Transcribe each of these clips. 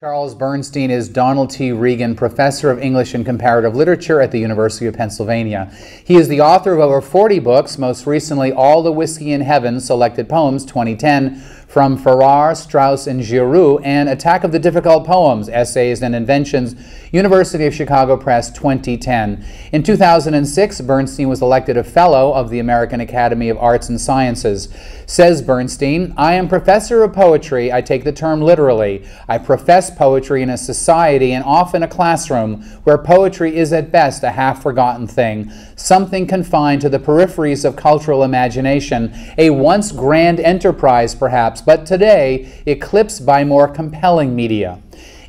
Charles Bernstein is Donald T. Regan Professor of English and Comparative Literature at the University of Pennsylvania. He is the author of over 40 books, most recently All the Whiskey in Heaven, Selected Poems, 2010, from Farrar, Straus, and Giroux, and Attack of the Difficult Poems, Essays and Inventions, University of Chicago Press, 2010. In 2006, Bernstein was elected a Fellow of the American Academy of Arts and Sciences. Says Bernstein, "I am professor of poetry. I take the term literally. I profess poetry in a society and often a classroom where poetry is at best a half-forgotten thing, something confined to the peripheries of cultural imagination, a once grand enterprise perhaps, but today eclipsed by more compelling media."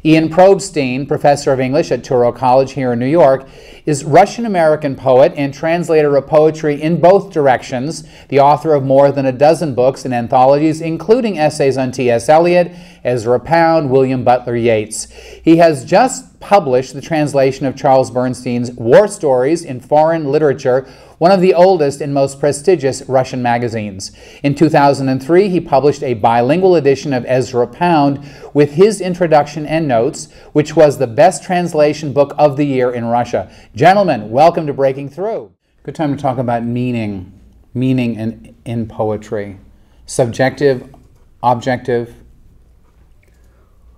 Ian Probstein, professor of English at Touro College here in New York, is Russian-American poet and translator of poetry in both directions, the author of more than a dozen books and anthologies, including essays on T.S. Eliot, Ezra Pound, William Butler Yeats. He has just published the translation of Charles Bernstein's War Stories in Foreign Literature, one of the oldest and most prestigious Russian magazines. In 2003, he published a bilingual edition of Ezra Pound with his introduction and notes, which was the best translation book of the year in Russia. Gentlemen, welcome to Breaking Through. Good time to talk about meaning in poetry. Subjective, objective.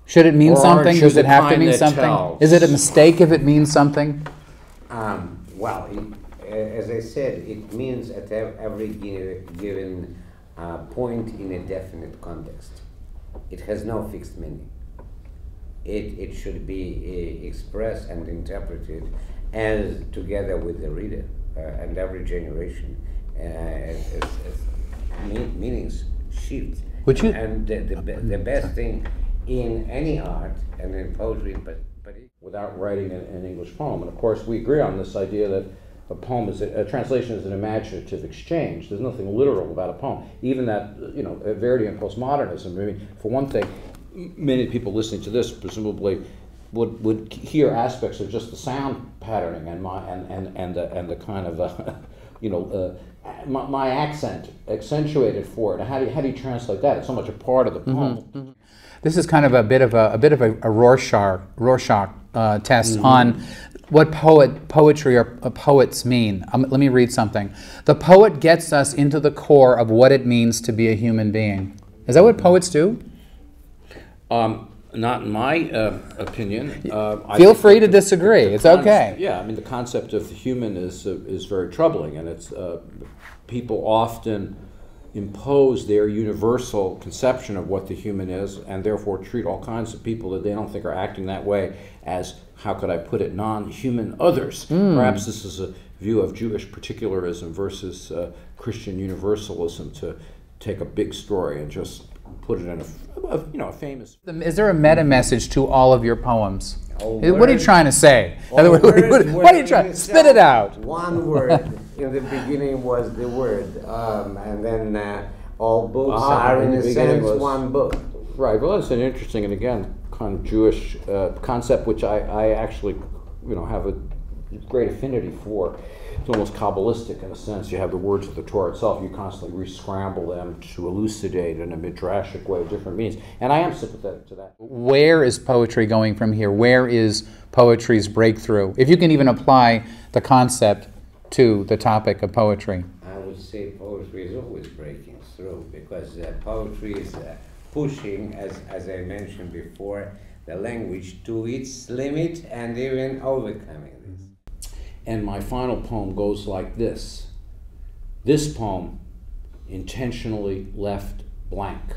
Should it mean something? Does it have to mean something? Is it a mistake if it means something? Well, as I said, it means at every given point in a definite context. It has no fixed meaning. It should be expressed and interpreted as together with the reader and every generation as meanings shift. And the best thing in any art and in poetry, but without writing an English poem. And of course, we agree on this idea that a poem is a translation is an imaginative exchange. There's nothing literal about a poem. Even that, Verdi and postmodernism. I mean, for one thing, many people listening to this presumably would hear aspects of just the sound patterning and the kind of my accent accentuated for it. How do you translate that? It's so much a part of the poem. Mm-hmm. Mm-hmm. This is kind of a bit of a Rorschach test on what poetry or poets mean. Let me read something. The poet gets us into the core of what it means to be a human being. Is that what poets do? Not in my opinion. Feel free to disagree. It's okay. Yeah, I mean the concept of the human is very troubling, and it's people often impose their universal conception of what the human is, and therefore treat all kinds of people that they don't think are acting that way as, how could I put it, non-human others. Perhaps this is a view of Jewish particularism versus Christian universalism, to take a big story and just put it in a famous. Is there a meta message to all of your poems? What are you trying to say? What are you trying? Spit it out. One word in the beginning was the word, and then all books are in a sense one book. Right. Well, that's an interesting and again kind of Jewish concept, which I actually have a great affinity for. It's almost Kabbalistic in a sense. You have the words of the Torah itself. You constantly re-scramble them to elucidate in a midrashic way different meanings. And I am sympathetic to that. Where is poetry going from here? Where is poetry's breakthrough? If you can even apply the concept to the topic of poetry. I would say poetry is always breaking through, because poetry is pushing, as I mentioned before, the language to its limit and even overcoming this. And my final poem goes like this. This poem intentionally left blank.